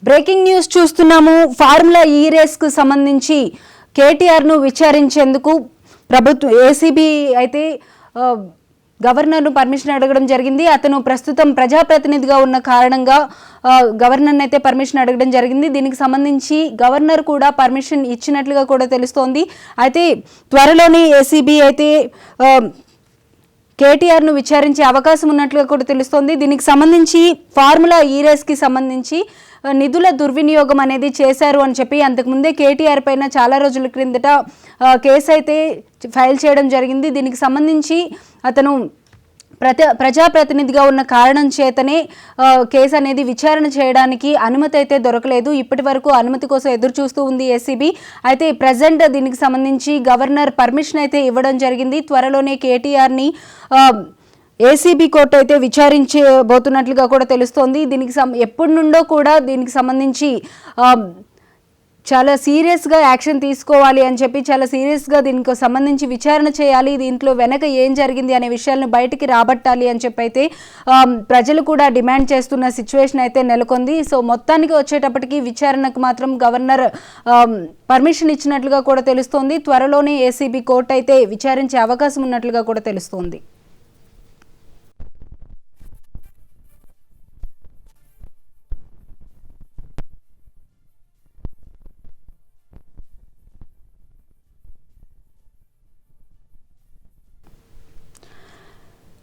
Breaking news చూస్తున్నాము. Formula ఈ race కు సంబంధించి కేటీఆర్ ను విచారించేందుకు ప్రభుత్వం ఏసీబీ అయితే గవర్నర్ ను పర్మిషన్ అడగడం జరిగింది. అతను ప్రస్తుతం ప్రజాప్రతినిధిగా ఉన్న కారణంగా గవర్నర్ అయితే పర్మిషన్ అడగడం జరిగింది. దీనికి సంబంధించి గవర్నర్ కూడా పర్మిషన్ ఇచ్చినట్లుగా కూడా తెలుస్తోంది. అయితే త్వరలోనే ఏసీబీ అయితే కేటీఆర్ ను విచారించే అవకాశం ఉన్నట్లుగా కూడా తెలుస్తోంది. దీనికి సంబంధించి ఫార్ములా ఈ రేస్ కి సంబంధించి నిధుల దుర్వినియోగం అనేది చేశారు అని చెప్పి అంతకుముందే కేటీఆర్ పైన చాలా రోజుల క్రిందట కేసు అయితే ఫైల్ చేయడం జరిగింది. దీనికి సంబంధించి అతను ప్రజాప్రతినిధిగా ఉన్న కారణం చేతనే కేసు అనేది విచారణ చేయడానికి అనుమతి అయితే దొరకలేదు. ఇప్పటి వరకు అనుమతి కోసం ఎదురు చూస్తూ ఉంది ఏసీబీ. అయితే ప్రజెంట్ దీనికి సంబంధించి గవర్నర్ పర్మిషన్ అయితే ఇవ్వడం జరిగింది. త్వరలోనే కేటీఆర్ని ఏసీబీ కోర్టు అయితే విచారించబోతున్నట్లుగా కూడా తెలుస్తోంది. దీనికి ఎప్పటి నుండో కూడా దీనికి సంబంధించి చాలా సీరియస్గా యాక్షన్ తీసుకోవాలి అని చెప్పి చాలా సీరియస్గా దీనికి సంబంధించి విచారణ చేయాలి, దీంట్లో వెనక ఏం జరిగింది అనే విషయాలను బయటికి రాబట్టాలి అని చెప్పి అయితే ప్రజలు కూడా డిమాండ్ చేస్తున్న సిచ్యువేషన్ అయితే నెలకొంది. సో మొత్తానికి వచ్చేటప్పటికి విచారణకు మాత్రం గవర్నర్ పర్మిషన్ ఇచ్చినట్లుగా కూడా తెలుస్తోంది. త్వరలోనే ఏసీబీ కోర్టు అయితే విచారించే అవకాశం ఉన్నట్లుగా కూడా తెలుస్తోంది.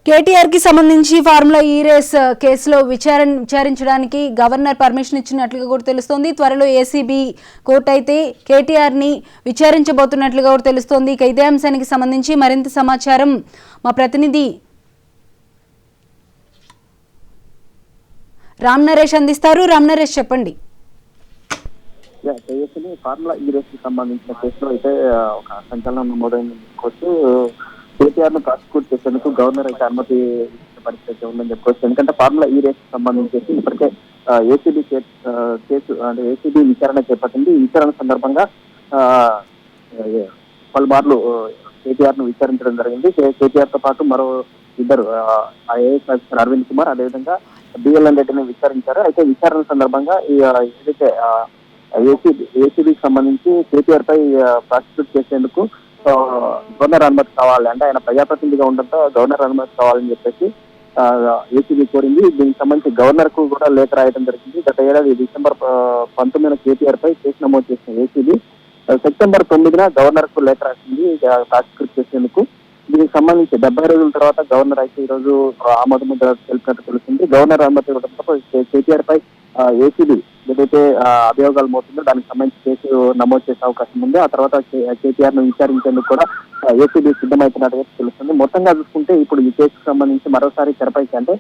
కేటీఆర్ కి సంబంధించి ఫార్ములా ఈ రేస్ కేసులో విచారించడానికి గవర్నర్ పర్మిషన్ ఇచ్చినట్లుగా కూడా తెలుస్తోంది. త్వరలో ఏసీబీ కోర్టు అయితే కేటీఆర్ ని విచారించబోతున్నట్లుగా కూడా తెలుస్తోంది. ఇక ఇదే అంశానికి సంబంధించి మరింత సమాచారం మా ప్రతినిధి రామ్ నరేష్ అందిస్తారు. రామ్ నరేష్ చెప్పండి. ఫార్ములా ఈ రేస్ కి సంబంధించిన కేసులో అయితే ఒక సంచలనం నమోదైంది. కేటీఆర్ ను ప్రాసిక్యూట్ చేసేందుకు గవర్నర్ అయితే అనుమతి ఇచ్చిన పరిస్థితి ఉందని చెప్పుకోవచ్చు. ఎందుకంటే ఫార్ములా ఈ రేస్ కి సంబంధించి ఇప్పటికే ఏసీబీ కేసు అంటే ఏసీబీ విచారణ చేపట్టింది. ఈ విచారణ సందర్భంగా పలుమార్లు కేటీఆర్ ను విచారించడం జరిగింది. కేటీఆర్ తో పాటు మరో ఇద్దరు ఐఏఎస్ ఆఫీసర్ అరవింద్ కుమార్, అదేవిధంగా బిఎల్ఎన్ రెడ్డిని విచారించారు. అయితే విచారణ సందర్భంగా ఏదైతే ఏసీబీకి సంబంధించి కేటీఆర్ పై ప్రాసిక్యూట్ చేసేందుకు గవర్నర్ అనుమతి కావాలి, అంటే ఆయన ప్రజాప్రతినిధిగా ఉండడంతో గవర్నర్ అనుమతి కావాలని చెప్పేసి ఏసీబీ కోరింది. దీనికి సంబంధించి గవర్నర్ కు కూడా లేఖ రాయడం జరిగింది. గత ఏడాది డిసెంబర్ 19న కేటీఆర్ పై కేసు నమోదు చేసిన ఏసీబీ సెప్టెంబర్ 9న గవర్నర్ కు లేఖ రాసింది ప్రాసిక్యూట్ చేసేందుకు. దీనికి సంబంధించి 70 రోజుల తర్వాత గవర్నర్ అయితే ఈ రోజు ఆమోద ముద్ర తెలిపినట్టు తెలుస్తుంది. గవర్నర్ అనుమతి ఇవ్వడంతో కేటీఆర్ పై ఏసీబీ ఏదైతే అభియోగాలు మోతుందో దానికి సంబంధించి కేసు నమోదు చేసే అవకాశం ఉంది. ఆ తర్వాత కేటీఆర్ ను విచారించేందుకు కూడా ఏసీబీ సిద్ధమవుతున్నట్టుగా తెలుస్తుంది. మొత్తంగా చూసుకుంటే ఇప్పుడు ఈ కేసుకు సంబంధించి మరోసారి తెరపైకి, అంటే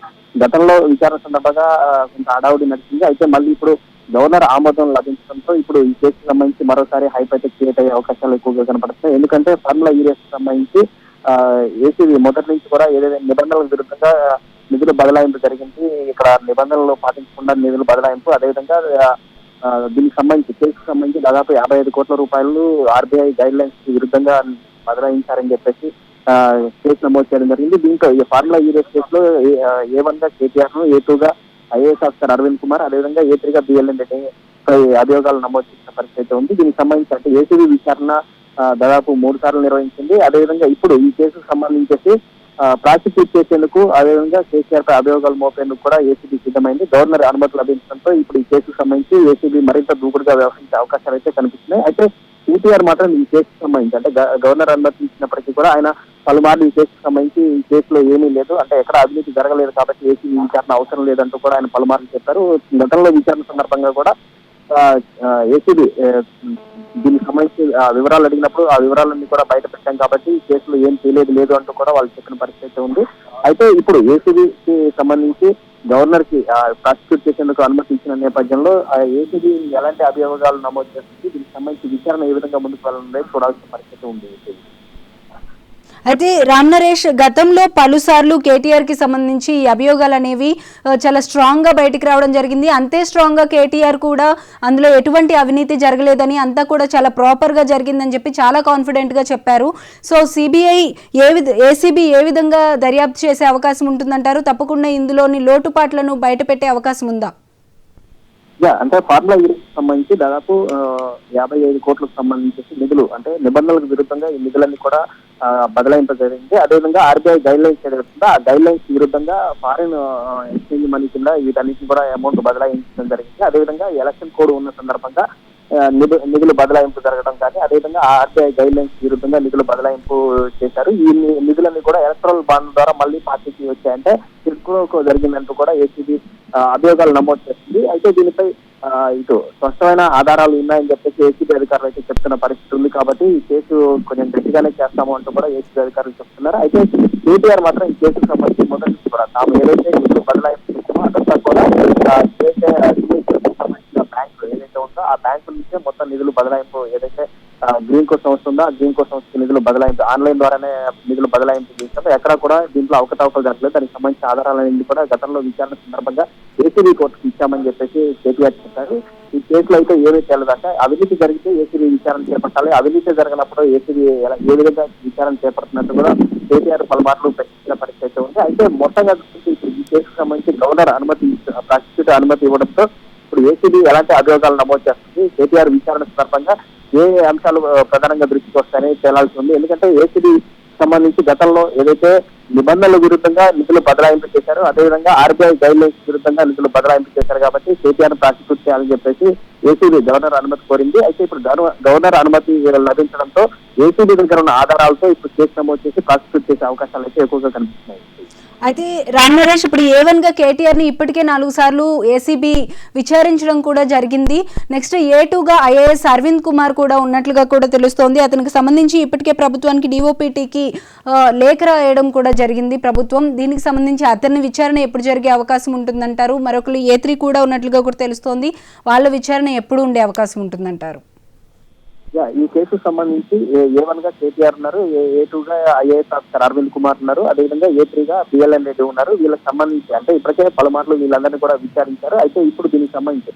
గతంలో విచారణ సందర్భంగా కొంత హడావుడి నడిచింది. అయితే మళ్ళీ ఇప్పుడు గవర్నర్ ఆమోదం లభించడంతో ఇప్పుడు ఈ కేసుకు సంబంధించి మరోసారి హైప్ అయితే క్రియేట్ అయ్యే అవకాశాలు ఎక్కువగా కనపడుతున్నాయి. ఎందుకంటే ఫార్ములా ఈ రేసుకు సంబంధించి ఏసీబీ మొదటి నుంచి కూడా ఏదైతే నిబంధనలకు విరుద్ధంగా నిధుల బదలాయింపు జరిగింది. ఇక్కడ నిబంధనలు పాటించకుండా నిధుల బదలాయింపు, అదేవిధంగా దీనికి సంబంధించి కేసుకు సంబంధించి దాదాపు 55 కోట్ల రూపాయలు ఆర్బీఐ గైడ్ లైన్స్ కి విరుద్ధంగా బదలాయించారని చెప్పేసి కేసు నమోదు చేయడం జరిగింది. దీంట్లో ఈ ఫార్ములా ఈ రేస్ కేసులో A1 గా కేటీఆర్ ను, A2 గా ఐఏఎస్ ఆఫీసర్ అరవింద్ కుమార్, అదేవిధంగా A3 గా బిఎల్ఎన్ రెడ్డి అభియోగాలు నమోదు చేసిన పరిస్థితి ఉంది. దీనికి సంబంధించి అంటే ఏసీబీ విచారణ దాదాపు 3 సార్లు నిర్వహించింది. అదేవిధంగా ఇప్పుడు ఈ కేసుకు సంబంధించేసి ప్రాసిక్యూట్ చేసేందుకు, అదేవిధంగా కేసీఆర్ పై అభియోగాలు మోపేందుకు కూడా ఏసీబీ సిద్ధమైంది. గవర్నర్ అనుమతి లభించడంతో ఇప్పుడు ఈ కేసుకు సంబంధించి ఏసీబీ మరింత దూకుడుగా వ్యవహరించే అవకాశాలు అయితే కనిపిస్తున్నాయి. అయితే కేటీఆర్ మాత్రం ఈ కేసుకు సంబంధించి అంటే గవర్నర్ అనుమతి ఇచ్చినప్పటికీ కూడా ఆయన పలుమార్లు ఈ కేసుకు సంబంధించి ఈ కేసులో ఏమీ లేదు, అంటే ఎక్కడ అవినీతి జరగలేదు కాబట్టి ఏసీబీ విచారణ అవసరం లేదంటూ కూడా ఆయన పలుమార్లు చెప్పారు. గతంలో విచారణ సందర్భంగా కూడా ఏసీబీ దీనికి సంబంధించి వివరాలు అడిగినప్పుడు ఆ వివరాలన్నీ కూడా బయట పెట్టాం కాబట్టి ఈ కేసులో ఏం తెలియదు లేదు అంటూ కూడా వాళ్ళు చెప్పిన పరిస్థితి ఉంది. అయితే ఇప్పుడు ఏసీబీకి సంబంధించి గవర్నర్ కి ప్రాసిక్యూట్ చేసేందుకు అనుమతి ఇచ్చిన నేపథ్యంలో ఏసీబీ ఎలాంటి అభియోగాలు నమోదు చేస్తుంది, దీనికి సంబంధించి విచారణ ఏ విధంగా ముందుకు వెళ్ళనుంది చూడాల్సిన పరిస్థితి ఉంది. అయితే రామ్ నరేష్, గతంలో పలుసార్లు కేటీఆర్ కి సంబంధించి ఈ అభియోగాలు అనేవి చాలా స్ట్రాంగ్ గా బయటికి రావడం జరిగింది. అంతే స్ట్రాంగ్ గా కేటీఆర్ కూడా అందులో ఎటువంటి అవినీతి జరగలేదని, అంతా కూడా చాలా ప్రాపర్ గా జరిగిందని చెప్పి చాలా కాన్ఫిడెంట్ గా చెప్పారు. సో ఏసీబీ ఏ విధంగా దర్యాప్తు చేసే అవకాశం ఉంటుందంటారు? తప్పకుండా ఇందులోని లోటుపాట్లను బయట పెట్టే అవకాశం ఉందా? అంటే ఫార్ములా సంబంధించి దాదాపు 55 కోట్లకు సంబంధించి నిధులు, అంటే నిబంధనలకు విరుద్ధంగా ఈ నిధులన్నీ కూడా బదలాయింపు జరిగింది. అదేవిధంగా ఆర్బీఐ గైడ్ లైన్స్ ఏదైతుందో ఆ గైడ్ లైన్స్ విరుద్ధంగా ఫారిన్ ఎక్స్చేంజ్ మనీ కింద వీటన్నిటిని కూడా అమౌంట్ బదలాయించడం జరిగింది. అదేవిధంగా ఎలక్షన్ కోడ్ ఉన్న సందర్భంగా నిధులు బదలాయింపు జరగడం కానీ, అదేవిధంగా ఆర్బీఐ గైడ్ లైన్స్ విరుద్ధంగా నిధులు బదలాయింపు చేశారు. ఈ నిధులన్నీ కూడా ఎలక్ట్రల్ బాండ్ ద్వారా మళ్ళీ పార్టీకి వచ్చాయంటే తిరుగులో జరిగిందంటూ కూడా ఏసీబీ అభియోగాలు నమోదు చేస్తుంది. అయితే దీనిపై ఇటు స్పష్టమైన ఆధారాలు ఉన్నాయని చెప్పేసి ఏసీబీ అధికారులు అయితే చెప్తున్న పరిస్థితి ఉంది. కాబట్టి ఈ కేసు కొంచెం గట్టిగానే చేస్తాము అంటూ కూడా ఏసీబీ అధికారులు చెప్తున్నారు. అయితే కేటీఆర్ మాత్రం ఈ కేసుకు సంబంధించి మొదటి నుంచి కూడా తాము ఏదైతే నిధులు బదలాయింపు చేస్తామో అదంతా కూడా సంబంధించిన బ్యాంకు ఏదైతే ఉందో ఆ బ్యాంకు నుంచే మొత్తం నిధులు బదలాయింపు, ఏదైతే గ్రీన్ కో సంస్థ ఉందో ఆ గ్రీన్ కో సంస్థ నిధులు బదలాయింపు ఆన్లైన్ ద్వారానే నిధులు బదలాయింపు చేస్తాము. ఎక్కడ కూడా దీంట్లో అవకతవకలు జరగలేదు. దానికి సంబంధించిన ఆధారాలన్నీ కూడా గతంలో విచారణ సందర్భంగా ఏసీబీ కోర్టుకు ఇచ్చామని చెప్పేసి కేటీఆర్ చెప్పారు. ఈ కేసులో అయితే ఏమీ తెలియదంటే అవినీతి జరిగితే ఏసీబీ విచారణ చేపట్టాలి, అవినీతి జరిగినప్పుడు ఏసీబీ ఏ విధంగా విచారణ చేపడుతున్నట్టు కూడా కేటీఆర్ పలుమార్లు ప్రశ్నించిన పరిస్థితి ఉంది. అయితే మొత్తంగా ఈ కేసుకు సంబంధించి గవర్నర్ అనుమతి, ప్రాసిక్యూటర్ అనుమతి ఇవ్వడంతో ఇప్పుడు ఏసీబీ ఎలాంటి అభియోగాలు నమోదు చేస్తుంది, కేటీఆర్ విచారణ సందర్భంగా ఏ అంశాలు ప్రధానంగా దృష్టికి వస్తాయని తేలాల్సి ఉంది. ఎందుకంటే ఏసీబీ సంబంధించి గతంలో ఏదైతే నిబంధనల విరుద్ధంగా నిధులు బదలాయింపు చేశారు, అదేవిధంగా ఆర్బీఐ గైడ్ లైన్స్ విరుద్ధంగా నిధులు బదలాయింపు చేశారు కాబట్టి కేటీఆర్ ప్రాసిక్యూట్ చేయాలని చెప్పేసి ఏసీబీ గవర్నర్ అనుమతి కోరింది. అయితే ఇప్పుడు గవర్నర్ అనుమతి లభించడంతో ఏసీబీ దగ్గర ఉన్న ఆధారాలతో ఇప్పుడు కేసు నమోదు చేసి ప్రాసిక్యూట్ చేసే అవకాశాలు అయితే ఎక్కువగా కనిపిస్తున్నాయి. అయితే రామ్ నరేష్, ఇప్పుడు A1 గా కేటీఆర్ ని ఇప్పటికే 4 సార్లు ఏసీబీ విచారించడం కూడా జరిగింది. నెక్స్ట్ A2 గా ఐఏఎస్ అరవింద్ కుమార్ కూడా ఉన్నట్లుగా కూడా తెలుస్తోంది. అతనికి సంబంధించి ఇప్పటికే ప్రభుత్వానికి DOPTకి లేఖ రాయడం కూడా జరిగింది ప్రభుత్వం. దీనికి సంబంధించి అతని విచారణ ఎప్పుడు జరిగే అవకాశం ఉంటుందంటారు? మరొకరు A3 కూడా ఉన్నట్లుగా కూడా తెలుస్తోంది. వాళ్ళ విచారణ ఎప్పుడు ఉండే అవకాశం ఉంటుందంటారు? ఈ కేసుకు సంబంధించి A1 గా కేటీఆర్ ఉన్నారు, A2 గా ఐఏఎస్ ఆఫీసర్ అరవింద్ కుమార్ ఉన్నారు, అదేవిధంగా A3 గా బిఎల్ఎన్ రెడ్డి ఉన్నారు. వీళ్ళకి సంబంధించి అంటే ఇప్పటికే పలుమార్లు వీళ్ళందరినీ కూడా విచారించారు. అయితే ఇప్పుడు దీనికి సంబంధించి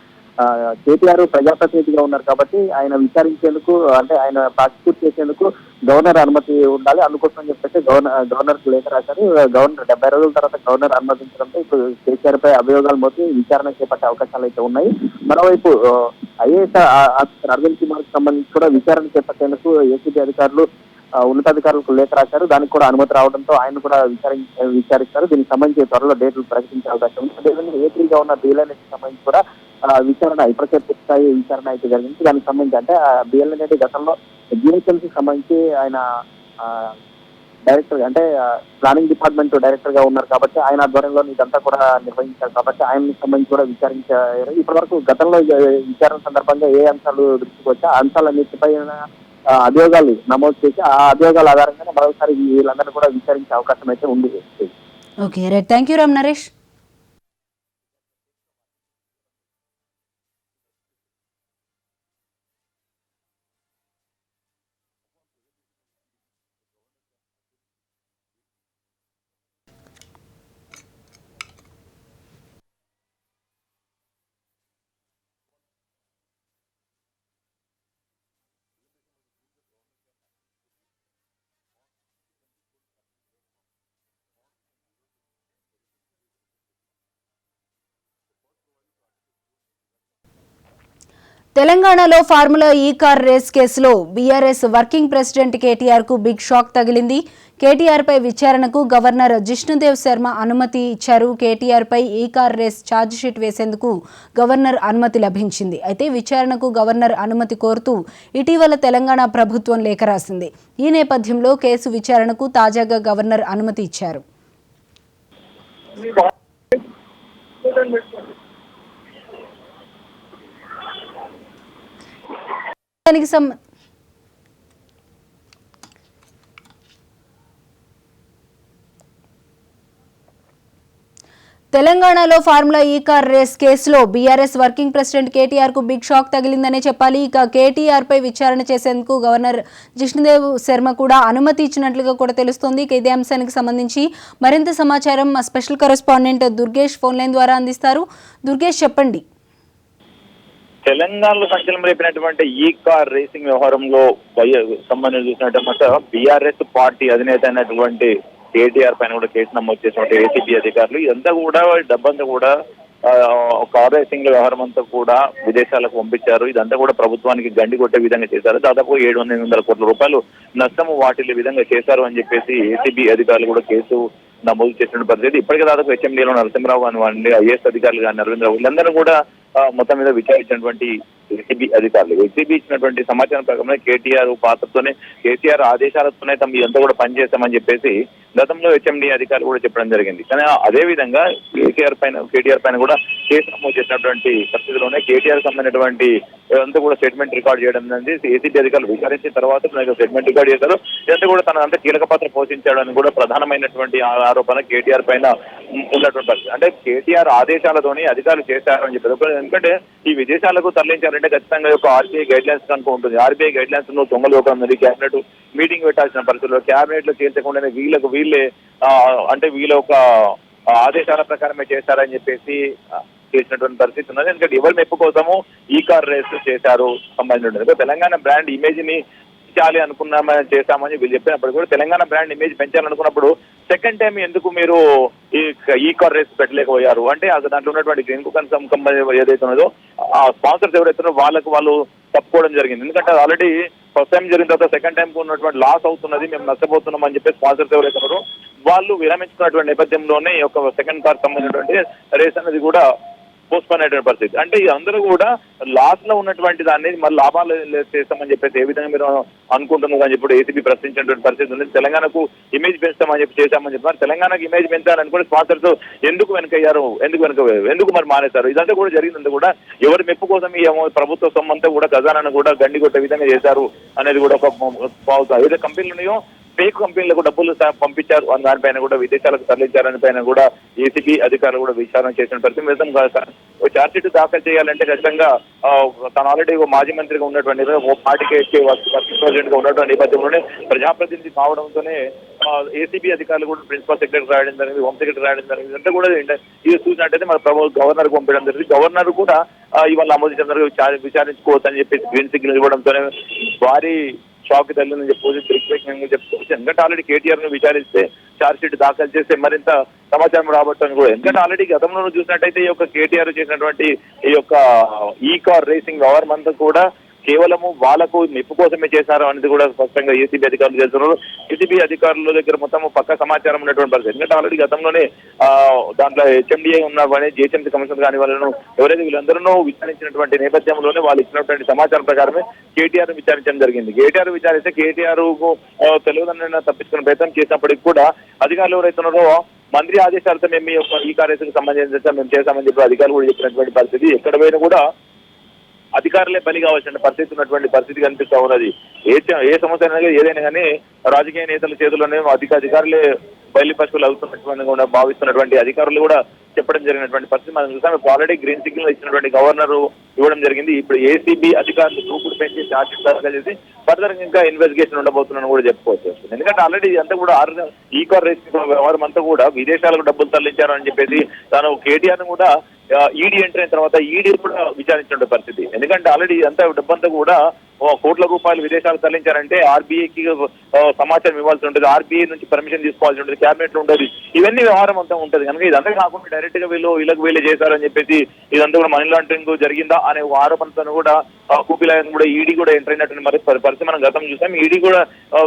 కేటీఆర్ ప్రజాప్రతినిధిగా ఉన్నారు కాబట్టి ఆయన విచారించేందుకు, అంటే ఆయన ప్రాసిక్యూట్ చేసేందుకు గవర్నర్ అనుమతి ఉండాలి. అందుకోసం చెప్పేసి గవర్నర్ కు లేఖ రాశారు. గవర్నర్ 70 రోజుల తర్వాత గవర్నర్ అనుమతించడంతో ఇప్పుడు కేసీఆర్ పై అభియోగాలు మోపి విచారణ చేపట్టే అవకాశాలు అయితే ఉన్నాయి. మరోవైపు ఐఏఎస్ ఆఫీసర్ అరవింద్ కుమార్ కు సంబంధించి కూడా విచారణ చేపట్టేందుకు ఏసీబీ అధికారులు ఉన్నతాధికారులకు లేఖ రాశారు. దానికి కూడా అనుమతి రావడంతో ఆయన కూడా విచారిస్తారు. దీనికి సంబంధించి త్వరలో డేట్లు ప్రకటించే అవకాశం ఉంది. అదేవిధంగా A3 గా ఉన్న బిఎల్ఎన్ సంబంధించి కూడా విచారణ ఇప్పటికే పూర్తి స్థాయి విచారణ అయితే జరిగింది. దానికి సంబంధించి అంటే బిఎల్ఎన్ రెడ్డి గతంలో జిహెచ్ఎంసీ సంబంధించి ఆయన డైరెక్టర్, అంటే ప్లానింగ్ డిపార్ట్మెంట్ డైరెక్టర్ గా ఉన్నారు కాబట్టి ఆయన ఆధ్వర్యంలో ఇదంతా కూడా నిర్వహించారు కాబట్టి ఆయనకు సంబంధించి కూడా విచారించారు. ఇప్పటి వరకు గతంలో విచారణ సందర్భంగా ఏ అంశాలు దృష్టికి వచ్చా ఆ అంశాలన్నిటిపై అభియోగాలు నమోదు చేసి ఆ అభియోగాల ఆధారంగానే మరోసారి వీళ్ళందరినీ కూడా విచారించే అవకాశం అయితే ఉంది. Okay, right. Thank you Ram Naresh. తెలంగాణలో ఫార్ములా ఈ కార్ రేస్ కేసులో బీఆర్ఎస్ వర్కింగ్ ప్రెసిడెంట్ కేటీఆర్ కు బిగ్ షాక్ తగిలింది. కేటీఆర్ పై విచారణకు గవర్నర్ జిష్ణుదేవ్ శర్మ అనుమతి ఇచ్చారు. కేటీఆర్ పై ఈ కార్ రేస్ ఛార్జ్ షీట్ వేసేందుకు గవర్నర్ అనుమతి లభించింది. అయితే విచారణకు గవర్నర్ అనుమతి కోరుతూ ఇటీవల తెలంగాణ ప్రభుత్వం లేఖ రాసింది. ఈ నేపథ్యంలో కేసు విచారణకు తాజాగా గవర్నర్ అనుమతి ఇచ్చారు. తెలంగాణలో ఫార్ములా ఈ కార్ రేస్ కేసులో బీఆర్ఎస్ వర్కింగ్ ప్రెసిడెంట్ కేటీఆర్ కు బిగ్ షాక్ తగిలిందనే చెప్పాలి. ఇక కేటీఆర్ పై విచారణ చేసేందుకు గవర్నర్ జిష్ణుదేవ్ శర్మ కూడా అనుమతి ఇచ్చినట్లుగా కూడా తెలుస్తోంది. ఇదే అంశానికి సంబంధించి మరింత సమాచారం మా special correspondent Durgesh phone line ద్వారా అందిస్తారు. దుర్గేష్, చెప్పండి. తెలంగాణలో సంచలనం రేపినటువంటి ఈ కార్ రేసింగ్ వ్యవహారంలో సంబంధించి చూసినట్టు బీఆర్ఎస్ పార్టీ అధినేత అయినటువంటి కేటీఆర్ పైన కూడా కేసు నమోదు చేసినటువంటి ఏసీబీ అధికారులు ఇదంతా కూడా డబ్బంతా కూడా కార్ రేసింగ్ వ్యవహారం అంతా కూడా విదేశాలకు పంపించారు. ఇదంతా కూడా ప్రభుత్వానికి గండి కొట్టే విధంగా చేశారు. దాదాపు 700 కోట్ల రూపాయలు నష్టము వాటిల్లే విధంగా చేశారు అని చెప్పేసి ఏసీబీ అధికారులు కూడా కేసు నమోదు చేసిన పరిస్థితి. ఇప్పటికే దాదాపు హెచ్ఎండీలో నరసింహరావు కానివ్వండి, ఐఏఎస్ అధికారులు కానీ అరవిందరావు వీళ్ళందరూ కూడా మొత్తం మీద విచారించినటువంటి ఏసీబీ అధికారులు. ఏసీబీ ఇచ్చినటువంటి సమాచారం ప్రకారం కేటీఆర్ పాత్రతోనే కేసీఆర్ ఆదేశాలతోనే తమ ఇదంతా కూడా పనిచేస్తామని చెప్పేసి గతంలో హెచ్ఎండీ అధికారులు కూడా చెప్పడం జరిగింది. కానీ అదే విధంగా కేటీఆర్ పైన కూడా కేసు నమోదు చేసినటువంటి పరిస్థితిలోనే కేటీఆర్ సంబంధించినటువంటి అంతా కూడా స్టేట్మెంట్ రికార్డ్ చేయడం జరిగింది. ఏసీబీ అధికారులు విచారించిన తర్వాత స్టేట్మెంట్ రికార్డ్ చేశారు. ఇదంతా కూడా తన అంతా కీలక పాత్ర పోషించాడని కూడా ప్రధానమైనటువంటి ఆరోపణ కేటీఆర్ పైన ఉన్నటువంటి పరిస్థితి. అంటే కేటీఆర్ ఆదేశాలతోని అధికారులు చేశారని చెప్పారు. ఎందుకంటే ఈ విదేశాలకు తరలించారంటే ఖచ్చితంగా ఒక ఆర్బీఐ గైడ్ లైన్స్ కనుక ఉంటుంది. ఆర్బీఐ గైడ్ లైన్స్ తొంగలు ఒక క్యాబినెట్ మీటింగ్ పెట్టాల్సిన పరిస్థితుల్లో క్యాబినెట్ లో చేర్చకుండానే వీళ్ళే అంటే వీళ్ళ ఒక ఆదేశాల ప్రకారమే చేశారని చెప్పేసి చేసినటువంటి పరిస్థితి ఉన్నది. ఎందుకంటే ఎవరు మెప్పుకోసము ఈ కార్ రేస్ చేశారు సంబంధించి తెలంగాణ బ్రాండ్ ఇమేజ్ ని పెంచాలి అనుకున్నామని చేశామని వీళ్ళు చెప్పినప్పుడు కూడా తెలంగాణ బ్రాండ్ ఇమేజ్ పెంచాలనుకున్నప్పుడు సెకండ్ టైం ఎందుకు మీరు ఈ కార్ రేస్ పెట్టలేకపోయారు అంటే దాంట్లో ఉన్నటువంటి గ్రీన్ కుకన్ కంపెనీ ఏదైతే ఉన్నదో ఆ స్పాన్సర్స్ ఎవరైతే వాళ్ళు తప్పుకోవడం జరిగింది. ఎందుకంటే ఆల్రెడీ ఫస్ట్ టైం జరిగిన తర్వాత సెకండ్ టైం ఉన్నటువంటి లాస్ అవుతున్నది, మేము నష్టపోతున్నాం అని చెప్పి స్పాన్సర్స్ ఎవరైతే ఉన్నారో వాళ్ళు విరమించుకున్నటువంటి నేపథ్యంలోనే ఈ యొక్క సెకండ్ కార్ సంబంధించినటువంటి రేస్ అనేది కూడా పోస్ట్పోన్ అయిన పరిస్థితి. అంటే అందరూ కూడా లాస్ లో ఉన్నటువంటి దాన్ని మరి లాభాలు చేస్తామని చెప్పేసి ఏ విధంగా మీరు అనుకుంటున్నారు అని చెప్పి ఏసీబీ ప్రశ్నించినటువంటి పరిస్థితి ఉంది. తెలంగాణకు ఇమేజ్ పెంచుతామని చెప్పి చేశామని చెప్పారు. తెలంగాణకు ఇమేజ్ పెంచాలని కూడా స్పాన్సర్స్ ఎందుకు వెనకయ్యారు, ఎందుకు మరి మానేశారు, ఇదంతా కూడా జరిగిందంతా కూడా ఎవరి మెప్పు కోసం ఈ ప్రభుత్వ సొమ్మంతా కూడా ఖజానాను కూడా గండి కొట్టే విధంగా చేశారు అనేది కూడా ఒక ఏదో కంపెనీలు ఉన్నాయో ఫేక్ కంపెనీలకు డబ్బులు పంపించారు అని దానిపైన కూడా విదేశాలకు తరలించారని పైన కూడా ఏసీబీ అధికారులు కూడా విచారణ చేసిన పరిస్థితి. ఛార్జ్ షీట్ దాఖలు చేయాలంటే ఖచ్చితంగా తను ఆల్రెడీ మాజీ మంత్రిగా ఉన్నటువంటి పార్టీకి వర్కింగ్ ప్రెసిడెంట్ గా ఉన్నటువంటి నేపథ్యంలోనే ప్రజాప్రతినిధి కావడంతోనే ఏసీబీ అధికారులు కూడా ప్రిన్సిపల్ సెక్రటరీ రాయడం జరిగింది, హోమ్ సెక్రటరీ రాయడం జరిగింది. అంటే కూడా ఇది చూసినట్టయితే మన గవర్నర్ కు పంపించడం జరిగింది. గవర్నర్ కూడా ఇవాళ ఆమోదించడం విచారించుకోవచ్చు అని చెప్పేసి గ్రీన్ సిగ్నల్ ఇవ్వడంతోనే భారీ షాక్ తల్లిందని చెప్పి చెప్పుకోవచ్చు. ఎందుకంటే ఆల్రెడీ కేటీఆర్ ను విచారిస్తే ఛార్జ్ షీట్ దాఖలు చేస్తే మరింత సమాచారం రాబట్టని కూడా. ఎందుకంటే ఆల్రెడీ గతంలో చూసినట్టయితే ఈ యొక్క కేటీఆర్ చేసినటువంటి ఈ యొక్క ఈ కార్ రేసింగ్ వ్యవహారం అంతా కూడా కేవలము వాళ్ళకు మెప్పు కోసమే చేశారు అనేది కూడా స్పష్టంగా ఏసీబీ అధికారులు చేస్తున్నారు. ఏసీబీ అధికారుల దగ్గర మొత్తం పక్క సమాచారం ఉన్నటువంటి పరిస్థితి. ఎందుకంటే ఆల్రెడీ గతంలోనే దాంట్లో హెచ్ఎండిఏ ఉన్న జిహెచ్ఎంసీ కమిషనర్ కానీ వాళ్ళను ఎవరైతే వీళ్ళందరూ విచారించినటువంటి నేపథ్యంలోనే వాళ్ళు ఇచ్చినటువంటి సమాచారం ప్రకారమే కేటీఆర్ విచారించడం జరిగింది. కేటీఆర్ విచారిస్తే కేటీఆర్ కు తెలియదని తప్పించుకునే ప్రయత్నం చేసినప్పటికీ కూడా అధికారులు ఎవరైతే ఉన్నారో మంత్రి ఆదేశాలతో మేము ఈ కార్యక్రమం సంబంధించి మేము చేశామని చెప్పి అధికారులు కూడా చెప్పినటువంటి పరిస్థితి. ఎక్కడ పోయినా కూడా అధికారులే బలి కావాల్సిన పరిస్థితి ఉన్నటువంటి పరిస్థితి కనిపిస్తా ఉన్నది. ఏ సమస్య అయినా ఏదైనా కానీ రాజకీయ నేతల చేతుల్లోనే అధికారులే బయలు పశువులు అవుతున్నటువంటి కూడా భావిస్తున్నటువంటి అధికారులు కూడా చెప్పడం జరిగినటువంటి పరిస్థితి మనం చూసాం. ఇప్పుడు ఆల్రెడీ గ్రీన్ సిగ్నల్ ఇచ్చినటువంటి గవర్నర్ ఇవ్వడం జరిగింది. ఇప్పుడు ఏసీబీ అధికారులు దూకుడు పెంచి ఛార్జ్ దాఖలు చేసి ఫర్దర్ ఇంకా ఇన్వెస్టిగేషన్ ఉండబోతున్నాను కూడా చెప్పుకోవచ్చు. ఎందుకంటే ఆల్రెడీ అంతా కూడా ఈ కార్ రేసింగ్ వ్యవహారం అంతా కూడా విదేశాలకు డబ్బులు తరలించారు అని చెప్పేసి తాను కేటీఆర్ ను కూడా ఈడీ ఎంటర్ అయిన తర్వాత ఈడీ కూడా విచారించిన పరిస్థితి. ఎందుకంటే ఆల్రెడీ అంతా డబ్బంతా కూడా కోట్ల రూపాయలు విదేశాలు తరలించారంటే ఆర్బీఐకి సమాచారం ఇవ్వాల్సి ఉంటుంది, ఆర్బీఐ నుంచి పర్మిషన్ తీసుకోవాల్సి ఉంటుంది, క్యాబినెట్ లో ఉంటుంది, ఇవన్నీ వ్యవహారం అంతా ఉంటుంది. కనుక ఇదంతా కాకుండా డైరెక్ట్ గా వీళ్ళకి చేశారని చెప్పేసి ఇదంతా కూడా మనీ లాండరింగ్ జరిగిందా అనే ఆరోపణతో కూడా కూపిలాయన్ కూడా ఈడీ కూడా ఎంటర్ అయినటువంటి పరిస్థితి మనం గతం చూసాం. ఈడీ కూడా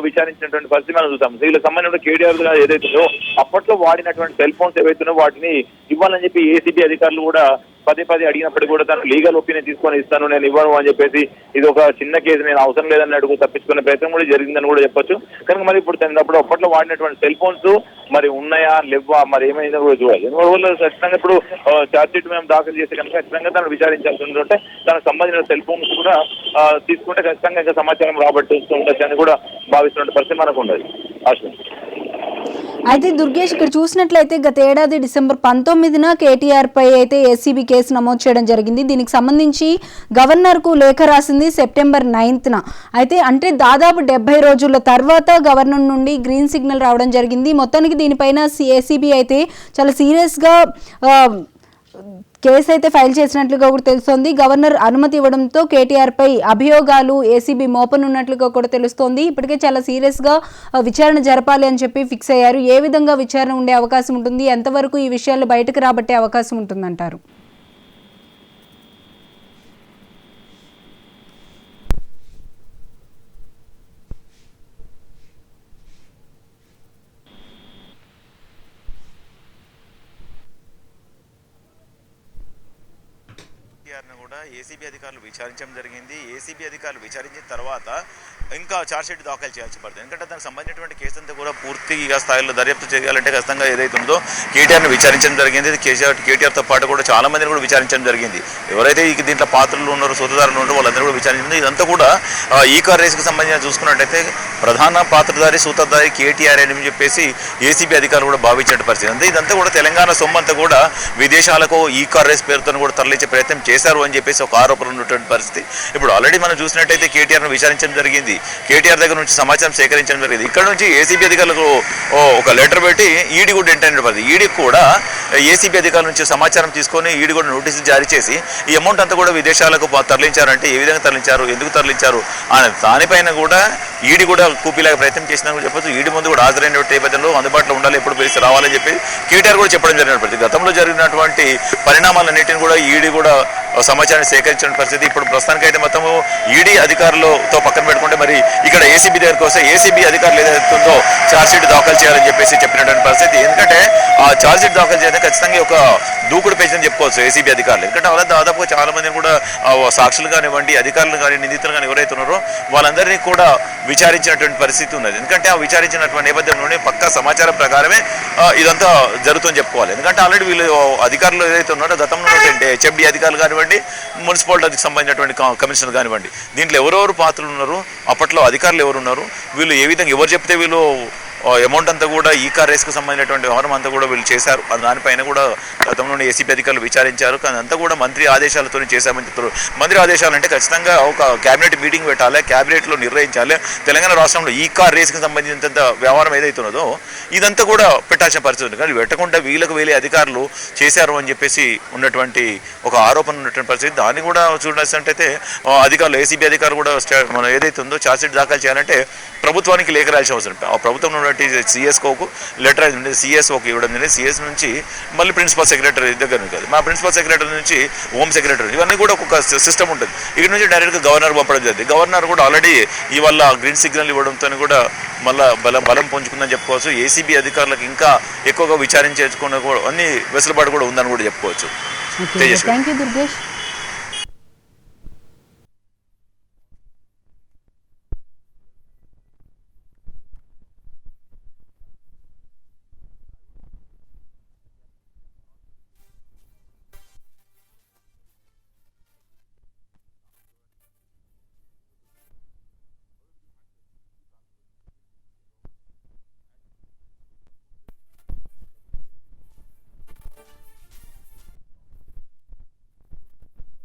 విచారించినటువంటి పరిస్థితి మనం చూసాం. వీళ్ళకి సంబంధించిన కేటీఆర్ ఏదైతుందో అప్పట్లో వాడినటువంటి సెల్ ఫోన్స్ ఏవైతున్నాయో వాటిని ఇవ్వాలని చెప్పి ఏసీబీ అధికారులు కూడా పదే అడిగినప్పుడు కూడా తను లీగల్ ఒపీనియన్ తీసుకొని ఇస్తాను, నేను ఇవ్వను అని చెప్పేసి ఇది ఒక చిన్న కేసు, నేను అవసరం లేదని అడుగు తప్పించుకునే ప్రయత్నం కూడా జరిగిందని కూడా చెప్పొచ్చు. కనుక మరి ఇప్పుడు అప్పట్లో వాడినటువంటి సెల్ ఫోన్స్ మరి ఉన్నాయా లేవా మరి ఏమైందో కూడా చూడాలి. ఎందువల్ల ఖచ్చితంగా ఇప్పుడు ఛార్జ్ షీట్ మేము దాఖలు చేస్తే కనుక ఖచ్చితంగా తను విచారించాల్సి ఉంటుంటే తనకు సంబంధించిన సెల్ ఫోన్స్ కూడా తీసుకుంటే ఖచ్చితంగా ఇంకా సమాచారం రాబట్టి ఉండొచ్చు అని కూడా భావిస్తున్న పరిస్థితి మనకు ఉండదు. అశ్విన్ అయితే దుర్గేష్, ఇక్కడ చూసినట్లయితే గత ఏడాది డిసెంబర్ 19న కేటీఆర్ పై అయితే ఏసీబీ కేసు నమోదు చేయడం జరిగింది. దీనికి సంబంధించి గవర్నర్కు లేఖ రాసింది సెప్టెంబర్ 9న. అయితే అంటే దాదాపు 70 రోజుల తర్వాత గవర్నర్ నుండి గ్రీన్ సిగ్నల్ రావడం జరిగింది. మొత్తానికి దీనిపైన ఏసీబీ అయితే చాలా సీరియస్గా కేసు అయితే ఫైల్ చేసినట్లుగా కూడా తెలుస్తోంది. గవర్నర్ అనుమతి ఇవ్వడంతో కేటీఆర్ పై అభియోగాలు ఏసీబీ మోపనున్నట్లుగా కూడా తెలుస్తోంది. ఇప్పటికే చాలా సీరియస్గా విచారణ జరపాలి అని చెప్పి ఫిక్స్ అయ్యారు. ఏ విధంగా విచారణ ఉండే అవకాశం ఉంటుంది, ఎంతవరకు ఈ విషయాలు బయటకు రాబట్టే అవకాశం ఉంటుందంటారు? కూడా ఏసీబీ అధికారులు విచారించడం జరిగింది. ఏసీబీ అధికారులు విచారించిన తర్వాత ఇంకా ఛార్జ్షీట్ దాఖలు చేయాల్సి పడుతుంది. ఎందుకంటే దానికి సంబంధించినటువంటి కేసు అంతా కూడా పూర్తిగా స్థాయిలో దర్యాప్తు చేయాలంటే ఖచ్చితంగా ఏదైతే ఉందో కేటీఆర్ని విచారించడం జరిగింది. కేటీఆర్తో పాటు కూడా చాలా మందిని కూడా విచారించడం జరిగింది. ఎవరైతే దీంట్లో పాత్రలు ఉన్నారో సూత్రధారులు ఉన్నారో వాళ్ళందరూ కూడా విచారించింది. ఇదంతా కూడా ఈ కార్ రేసుకు సంబంధించిన చూసుకున్నట్టయితే ప్రధాన పాత్రధారి సూత్రధారి కేటీఆర్ అని చెప్పేసి ఏసీబీ అధికారులు కూడా భావించిన పరిస్థితి. అంటే ఇదంతా కూడా తెలంగాణ సొమ్మంతా కూడా విదేశాలకు ఈ కార్ రేస్ పేరుతో కూడా తరలించే ప్రయత్నం చేశారు అని చెప్పేసి ఒక ఆరోపణ ఉన్నటువంటి పరిస్థితి. ఇప్పుడు ఆల్రెడీ మనం చూసినట్టయితే కేటీఆర్ను విచారించడం జరిగింది. కేటీఆర్ దగ్గర నుంచి సమాచారం సేకరించడం జరిగింది. ఇక్కడ నుంచి ఏసీబీ అధికారులకు ఒక లెటర్ పెట్టి ఈడీ కూడా ఎంటర్ అయిన పరిస్థితి. ఈడీ కూడా ఏసీబీ అధికారుల నుంచి సమాచారం తీసుకొని ఈడీ కూడా నోటీసులు జారీ చేసి ఈ అమౌంట్ అంతా కూడా విదేశాలకు తరలించారంటే ఏ విధంగా తరలించారు, ఎందుకు తరలించారు అనే దానిపైన కూడా ఈడీ కూడా కూపీలాగా ప్రయత్నం చేసినా చెప్పచ్చు. ఈడీ ముందు కూడా హాజరైన నేపథ్యంలో అందుబాటులో ఉండాలి, ఎప్పుడు పిలిచి రావాలని చెప్పి కేటీఆర్ కూడా చెప్పడం జరిగినటువంటి గతంలో జరిగినటువంటి పరిణామాలన్నింటిని కూడా ఈడీ కూడా సమాచారాన్ని సేకరించిన పరిస్థితి. ఇప్పుడు ప్రస్తుతానికి అయితే మొత్తము ఈడీ అధికారులతో పక్కన పెట్టుకుంటే మరి ఇక్కడ ఏసీబీ దగ్గరకు వస్తే ఏసీబీ అధికారులు ఏదైతుందో ఛార్జ్షీట్ దాఖలు చేయాలని చెప్పేసి చెప్పినటువంటి పరిస్థితి. ఎందుకంటే ఆ ఛార్జ్షీట్ దాఖలు చేయడం ఖచ్చితంగా ఒక దూకుడు పేజని చెప్పుకోవచ్చు ఏసీబీ అధికారులు. ఎందుకంటే వాళ్ళ దాదాపుగా చాలా మందిని కూడా సాక్షులు కానివ్వండి, అధికారులు కానీ, నిందితులు కానీ ఎవరైతే ఉన్నారో వాళ్ళందరినీ కూడా విచారించినటువంటి పరిస్థితి ఉన్నది. ఎందుకంటే ఆ విచారించినటువంటి నేపథ్యంలోనే పక్కా సమాచారం ప్రకారమే ఇదంతా జరుగుతుందని చెప్పుకోవాలి. ఎందుకంటే ఆల్రెడీ వీళ్ళు అధికారులు ఏదైతే ఉన్నారో గతంలో ఉన్నటువంటి హెచ్ఎండి అధికారులు కానివ్వండి, మున్సిపాలిటీకి సంబంధించినటువంటి కమిషనర్ కానివ్వండి, దీంట్లో ఎవరెవరు పాత్రలు ఉన్నారు, అప్పట్లో అధికారులు ఎవరు ఉన్నారు, వీళ్ళు ఏ విధంగా ఎవరు చెప్తే వీళ్ళు అమౌంట్ అంతా కూడా ఈ కార్ రేస్కు సంబంధించినటువంటి వ్యవహారం అంతా కూడా వీళ్ళు చేశారు. దానిపైన కూడా గతంలోనే ఏసీపీ అధికారులు విచారించారు. కానీ అంతా కూడా మంత్రి ఆదేశాలతో చేశామని చెప్తారు. మంత్రి ఆదేశాలు అంటే ఖచ్చితంగా ఒక క్యాబినెట్ మీటింగ్ పెట్టాలి, క్యాబినెట్లో నిర్ణయించాలి. తెలంగాణ రాష్ట్రంలో ఈ కార్ రేస్కి సంబంధించినంత వ్యవహారం ఏదైతే ఉన్నదో ఇదంతా కూడా పెట్టాల్సిన పరిస్థితి ఉంది. కానీ పెట్టకుండా వీళ్ళకి వేలే అధికారులు చేశారు అని చెప్పేసి ఉన్నటువంటి ఒక ఆరోపణ ఉన్నటువంటి పరిస్థితి. దాన్ని కూడా చూడాల్సినట్టయితే అధికారులు ఏసీబీ అధికారులు కూడా మనం ఏదైతే ఉందో ఛార్జ్షీట్ దాఖలు చేయాలంటే ప్రభుత్వానికి లేఖ రాయాల్సిన అవసరం. ఆ ప్రభుత్వం సిఎస్ఓకు లెటర్ అయితే సిఎస్ఓకి ఇవ్వడం జరిగింది. సిఎస్ నుంచి మళ్ళీ ప్రిన్సిపల్ సెక్రటరీ దగ్గర ఉంటుంది. మా ప్రిన్సిపల్ సెక్రటరీ నుంచి హోమ్ సెక్రటరీ, ఇవన్నీ కూడా ఒక సిస్టమ్ ఉంటుంది. ఇక్కడ నుంచి డైరెక్ట్గా గవర్నర్ పంపడం జరిగింది. గవర్నర్ కూడా ఆల్రెడీ ఇవాళ గ్రీన్ సిగ్నల్ ఇవ్వడంతో కూడా మళ్ళీ బలం పుంజుకుందని చెప్పుకోవచ్చు. ఏసీబీ అధికారులకు ఇంకా ఎక్కువగా విచారించేసుకున్న కూడా అన్ని వెసులుబాటు కూడా ఉందని కూడా చెప్పుకోవచ్చు. Thank you Durgesh.